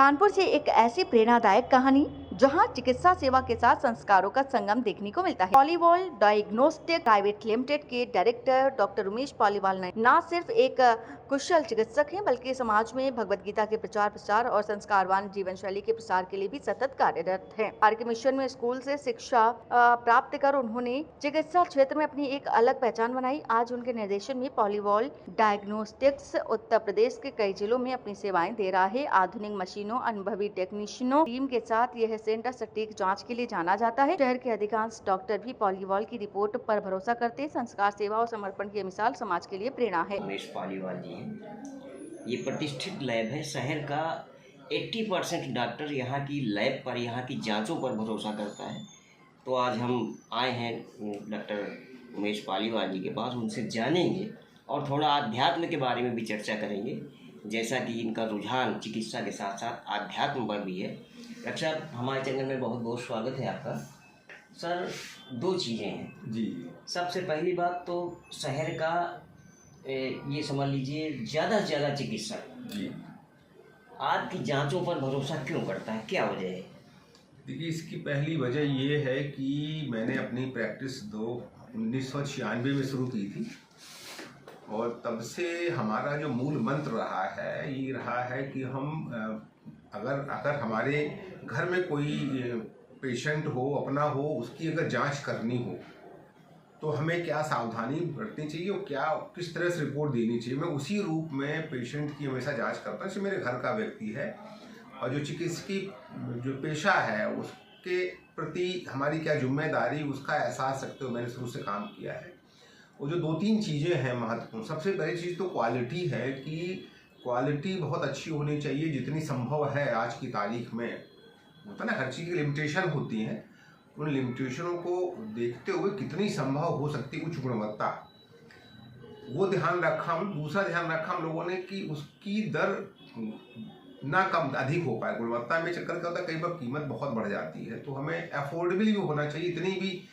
कानपुर से एक ऐसी प्रेरणादायक कहानी जहां चिकित्सा सेवा के साथ संस्कारों का संगम देखने को मिलता है। पॉलीवॉल डायग्नोस्टिक प्राइवेट लिमिटेड के डायरेक्टर डॉक्टर उमेश पालीवाल ने न सिर्फ एक कुशल चिकित्सक हैं, बल्कि समाज में भगवत गीता के प्रचार प्रसार और संस्कारवान जीवन शैली के प्रसार के लिए भी सतत कार्यरत हैं। कार्य के मिशन में स्कूल से शिक्षा प्राप्त कर उन्होंने चिकित्सा क्षेत्र में अपनी एक अलग पहचान बनाई। आज उनके निर्देशन में पॉलीवॉल डायग्नोस्टिक्स उत्तर प्रदेश के कई जिलों में अपनी सेवाएं दे रहा है। आधुनिक मशीनों, अनुभवी टेक्नीशियनों टीम के साथ यह सेंटर सटीक जांच के लिए जाना जाता है। शहर के अधिकांश डॉक्टर भी पॉलीवॉल की रिपोर्ट पर भरोसा करते हैं। संस्कार, सेवा और समर्पण की मिसाल समाज के लिए प्रेरणा है। उमेश पालीवाल जी हैं। ये प्रतिष्ठित लैब है। शहर का 80% डॉक्टर यहाँ की लैब पर, यहाँ की जांचों पर भरोसा करता है। तो आज हम आए हैं डॉक्टर उमेश पालीवाल जी के पास, उनसे जानेंगे और थोड़ा आध्यात्म के बारे में भी चर्चा करेंगे, जैसा कि इनका रुझान चिकित्सा के साथ साथ आध्यात्म पर भी है। डॉक्टर साहब, हमारे चैनल में बहुत बहुत स्वागत है आपका। सर, दो चीज़ें हैं जी। सबसे पहली बात तो शहर का ये समझ लीजिए ज़्यादा से ज़्यादा चिकित्सक जी आपकी जांचों पर भरोसा क्यों करता है, क्या वजह है? देखिए, इसकी पहली वजह ये है कि मैंने अपनी प्रैक्टिस 1996 में शुरू की थी और तब से हमारा जो मूल मंत्र रहा है ये रहा है कि हम अगर हमारे घर में कोई पेशेंट हो, अपना हो, उसकी अगर जांच करनी हो तो हमें क्या सावधानी बरतनी चाहिए और क्या किस तरह से रिपोर्ट देनी चाहिए। मैं उसी रूप में पेशेंट की हमेशा जांच करता हूँ। जैसे मेरे घर का व्यक्ति है और जो चिकित्सकीय जो पेशा है उसके प्रति हमारी क्या जिम्मेदारी, उसका एहसास रखते हुए मैंने शुरू से काम किया है। और जो 2-3 चीज़ें हैं महत्वपूर्ण, सबसे पहली चीज़ तो क्वालिटी है कि क्वालिटी बहुत अच्छी होनी चाहिए, जितनी संभव है। आज की तारीख में होता ना, हर चीज़ की लिमिटेशन होती है, उन लिमिटेशनों को देखते हुए कितनी संभव हो सकती उच्च गुणवत्ता, वो ध्यान रखा हम। दूसरा ध्यान रखा हम लोगों ने कि उसकी दर ना कम अधिक हो पाए। गुणवत्ता में चक्कर क्या होता है, कई बार कीमत बहुत बढ़ जाती है, तो हमें अफोर्डेबल भी होना चाहिए। इतनी भी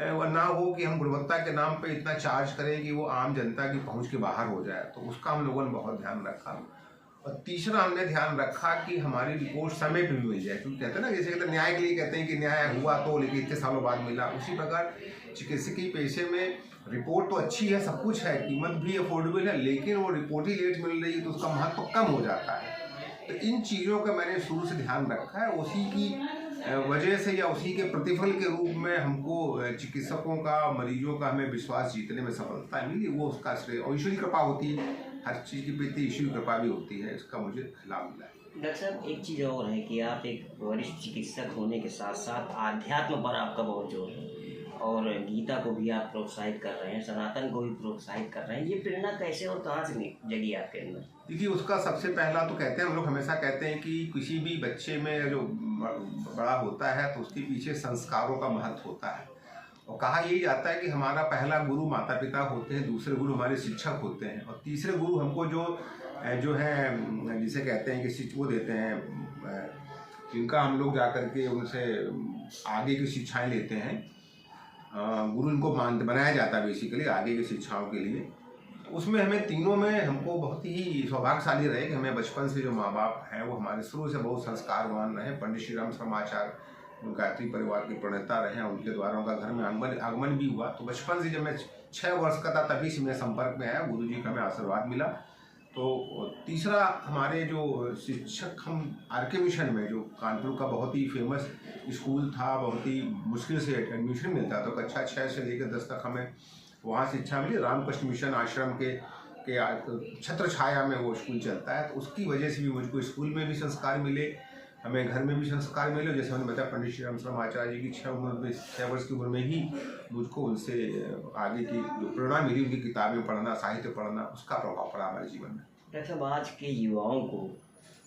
ना हो कि हम गुणवत्ता के नाम पे इतना चार्ज करें कि वो आम जनता की पहुंच के बाहर हो जाए, तो उसका हम लोगों ने बहुत ध्यान रखा। और तीसरा हमने ध्यान रखा कि हमारी रिपोर्ट समय पे भी मिल जाए, क्योंकि कहते हैं ना, जैसे कहते न्याय के लिए कहते हैं कि न्याय हुआ तो लेकिन इतने सालों बाद मिला, उसी प्रकार चिकित्सकीय पेशे में रिपोर्ट तो अच्छी है, सब कुछ है, कीमत भी अफोर्डेबल है, लेकिन वो रिपोर्ट ही लेट मिल रही है तो उसका महत्व कम हो जाता है। तो इन चीज़ों का मैंने शुरू से ध्यान रखा है। उसी की वजह से या उसी के प्रतिफल के रूप में हमको चिकित्सकों का, मरीजों का हमें विश्वास जीतने में सफलता मिली, वो उसका श्रेय। और ईश्वरी कृपा होती है, हर चीज़ की प्रति ईश्वरी कृपा भी होती है, इसका मुझे लाभ मिला है। डॉक्टर साहब, एक चीज़ और है कि आप एक वरिष्ठ चिकित्सक होने के साथ साथ आध्यात्म पर आपका बहुत जोर है और गीता को भी आप प्रोत्साहित कर रहे हैं, सनातन को भी प्रोत्साहित कर रहे हैं। ये प्रेरणा कैसे और कहाँ से जगी आपके अंदर? देखिए, उसका सबसे पहला तो कहते हैं, हम लोग हमेशा कहते हैं कि किसी भी बच्चे में जो बड़ा होता है तो उसके पीछे संस्कारों का महत्व होता है। और कहा यही जाता है कि हमारा पहला गुरु माता पिता होते हैं, दूसरे गुरु हमारे शिक्षक होते हैं और तीसरे गुरु हमको जो है जिसे कहते हैं कि वो देते हैं, जिनका हम लोग जा करके उनसे आगे की शिक्षाएँ लेते हैं। गुरु इनको बनाया जाता है बेसिकली आगे की शिक्षाओं के लिए। उसमें हमें तीनों में हमको बहुत ही सौभाग्यशाली रहे कि हमें बचपन से जो माँ बाप हैं वो हमारे शुरू से बहुत संस्कारवान रहे। पंडित श्री राम शर्माचार्य गायत्री परिवार के प्रणेता रहे, उनके द्वारा उनका घर में आगमन भी हुआ। तो बचपन से जब मैं 6 वर्ष का था तभी से मैं संपर्क में आया, गुरु जी का हमें आशीर्वाद मिला। तो तीसरा हमारे जो शिक्षक, हम आर के मिशन में, जो कानपुर का बहुत ही फेमस स्कूल था, बहुत ही मुश्किल से एडमिशन मिलता, तो कक्षा 6 से लेकर 10 तक हमें वहाँ शिक्षा मिली। रामकृष्ण मिशन आश्रम के छत्र छाया में वो स्कूल चलता है, तो उसकी वजह से भी मुझको स्कूल में भी संस्कार मिले, हमें घर में भी संस्कार मिले। जैसे मैंने बताया, पंडित श्री राम शर्माचार्य जी की 6 वर्ष की उम्र में ही मुझको उनसे आगे की जो प्रेरणा मिली, उनकी किताबें पढ़ना, साहित्य पढ़ना, उसका प्रभाव पड़ा हमारे जीवन में। डॉक्टर साहब, आज के युवाओं को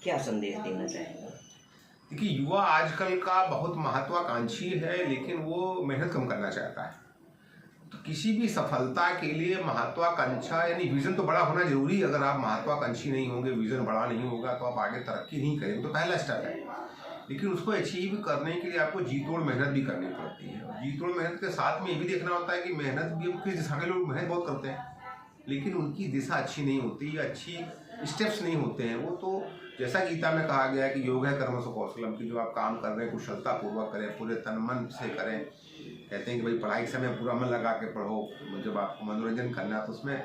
क्या संदेश देना चाहेंगे? देखिए, युवा आजकल का बहुत महत्वाकांक्षी है, लेकिन वो मेहनत कम करना चाहता है। तो किसी भी सफलता के लिए महत्वाकांक्षा यानी विजन तो बड़ा होना जरूरी है। अगर आप महत्वाकांक्षी नहीं होंगे, विजन बड़ा नहीं होगा, तो आप आगे तरक्की नहीं करेंगे। तो पहला स्टेप है, लेकिन उसको अचीव करने के लिए आपको जी तोड़ मेहनत भी करनी पड़ती है। और जी तोड़ मेहनत के साथ में ये भी देखना होता है कि मेहनत भी किस दिशा में, लोग मेहनत बहुत करते हैं लेकिन उनकी दिशा अच्छी नहीं होती, अच्छी स्टेप्स नहीं होते हैं। वो तो जैसा गीता में कहा गया है कि योग है कर्मसु कौशलम, की जो आप काम कर रहे हैं कुशलतापूर्वक करें, पूरे तन मन से करें। कहते हैं कि भाई पढ़ाई के समय पूरा मन लगा के पढ़ो, जब आपको मनोरंजन करना है तो उसमें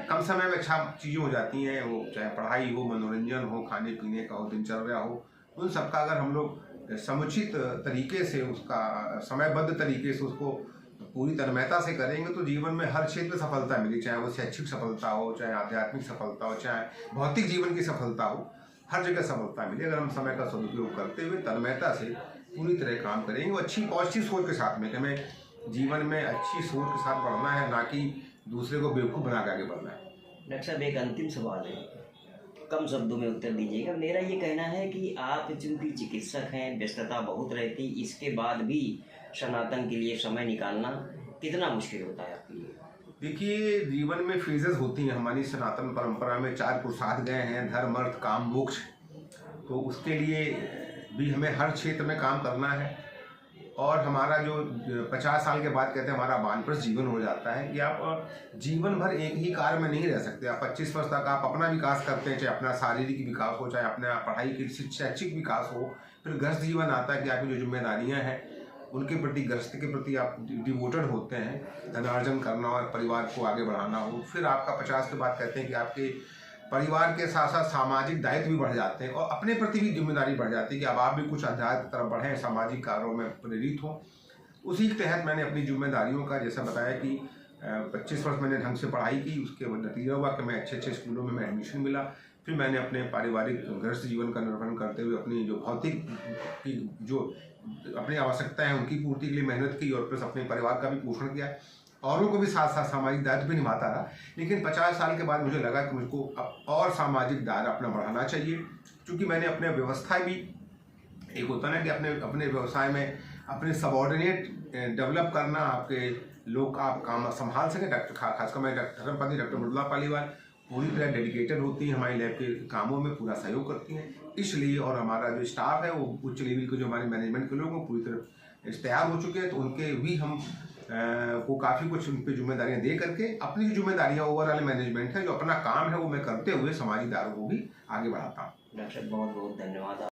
कम समय में अच्छा चीज़ें हो जाती हैं। वो चाहे पढ़ाई हो, मनोरंजन हो, खाने पीने का हो, दिनचर्या हो, उन सबका अगर हम लोग समुचित तरीके से उसका समयबद्ध तरीके से उसको पूरी तन्मयता से करेंगे तो जीवन में हर क्षेत्र में सफलता मिली, चाहे वो शैक्षिक सफलता हो, चाहे आध्यात्मिक सफलता हो, चाहे भौतिक जीवन की सफलता हो, हर जगह सफलता मिली अगर हम समय का सदुपयोग करते हुए तन्मयता से पूरी तरह काम करेंगे। वो अच्छी पॉजिटिव सोच के साथ में कि हमें जीवन में अच्छी सोच के साथ बढ़ना है, ना कि दूसरे को बेवकूफ़ बना के आगे बढ़ना है। डॉक्टर साहब, एक अंतिम सवाल है, कम शब्दों में उत्तर दीजिएगा। मेरा ये कहना है कि आप चूंकि चिकित्सक हैं, व्यस्तता बहुत रहती, इसके बाद भी सनातन के लिए समय निकालना कितना मुश्किल होता है आपके लिए? देखिए, जीवन में फेजेस होती हैं। हमारी सनातन परंपरा में 4 पुरुषार्थ गए हैं, धर्म, अर्थ, काम, मोक्ष। तो उसके लिए भी हमें हर क्षेत्र में काम करना है। और हमारा जो 50 साल के बाद कहते हैं हमारा वानप्रस्थ जीवन हो जाता है कि आप जीवन भर एक ही कार्य में नहीं रह सकते। आप 25 वर्ष तक आप अपना विकास करते हैं, चाहे अपना शारीरिक विकास हो, चाहे अपना पढ़ाई की शैक्षिक विकास हो। फिर गृहस्थ जीवन आता है कि आपकी जो जिम्मेदारियां हैं उनके प्रति, गृहस्थ के प्रति आप डिवोटेड होते हैं, धनार्जन करना और परिवार को आगे बढ़ाना हो। फिर आपका 50 के बाद कहते हैं कि आपके परिवार के साथ साथ सामाजिक दायित्व भी बढ़ जाते हैं और अपने प्रति भी जिम्मेदारी बढ़ जाती है कि अब आप भी कुछ अध्यात्म की तरफ बढ़ें, सामाजिक कार्यों में प्रेरित हों। उसी के तहत मैंने अपनी जिम्मेदारियों का जैसा बताया कि 25 वर्ष मैंने ढंग से पढ़ाई की, उसके नतीजा हुआ कि मैं अच्छे स्कूलों में एडमिशन मिला। फिर मैंने अपने पारिवारिक गृहस्थ जीवन का निर्वहन करते हुए अपनी जो भौतिक की जो अपनी आवश्यकताएं हैं उनकी पूर्ति के लिए मेहनत की और प्लस अपने परिवार का भी पोषण किया, औरों को भी साथ साथ सामाजिक दायित्व भी निभाता रहा। लेकिन 50 साल के बाद मुझे लगा कि मुझको अब और सामाजिक दायरा अपना बढ़ाना चाहिए, क्योंकि मैंने अपने व्यवस्था भी, एक होता है ना कि अपने व्यवसाय में अपने सबॉर्डिनेट डेवलप करना, आपके लोग आप काम संभाल सकें। खासकर मैं धर्मपत्नी डॉक्टर मृदुला पालीवाल पूरी तरह डेडिकेटेड होती हैं, हमारी लैब के कामों में पूरा सहयोग करती हैं। इसलिए और हमारा जो स्टाफ है वो उच्च लेवल के जो हमारे मैनेजमेंट के लोग हैं पूरी तरह तैयार हो चुके हैं। तो उनके भी हम को काफ़ी कुछ उन पर जिम्मेदारियाँ दे करके अपनी जो जिम्मेदारियाँ ओवरऑल मैनेजमेंट है, जो अपना काम है वो मैं करते हुए सामाजिक दायरों को भी आगे बढ़ाता हूँ। डॉक्टर साहब, बहुत बहुत धन्यवाद।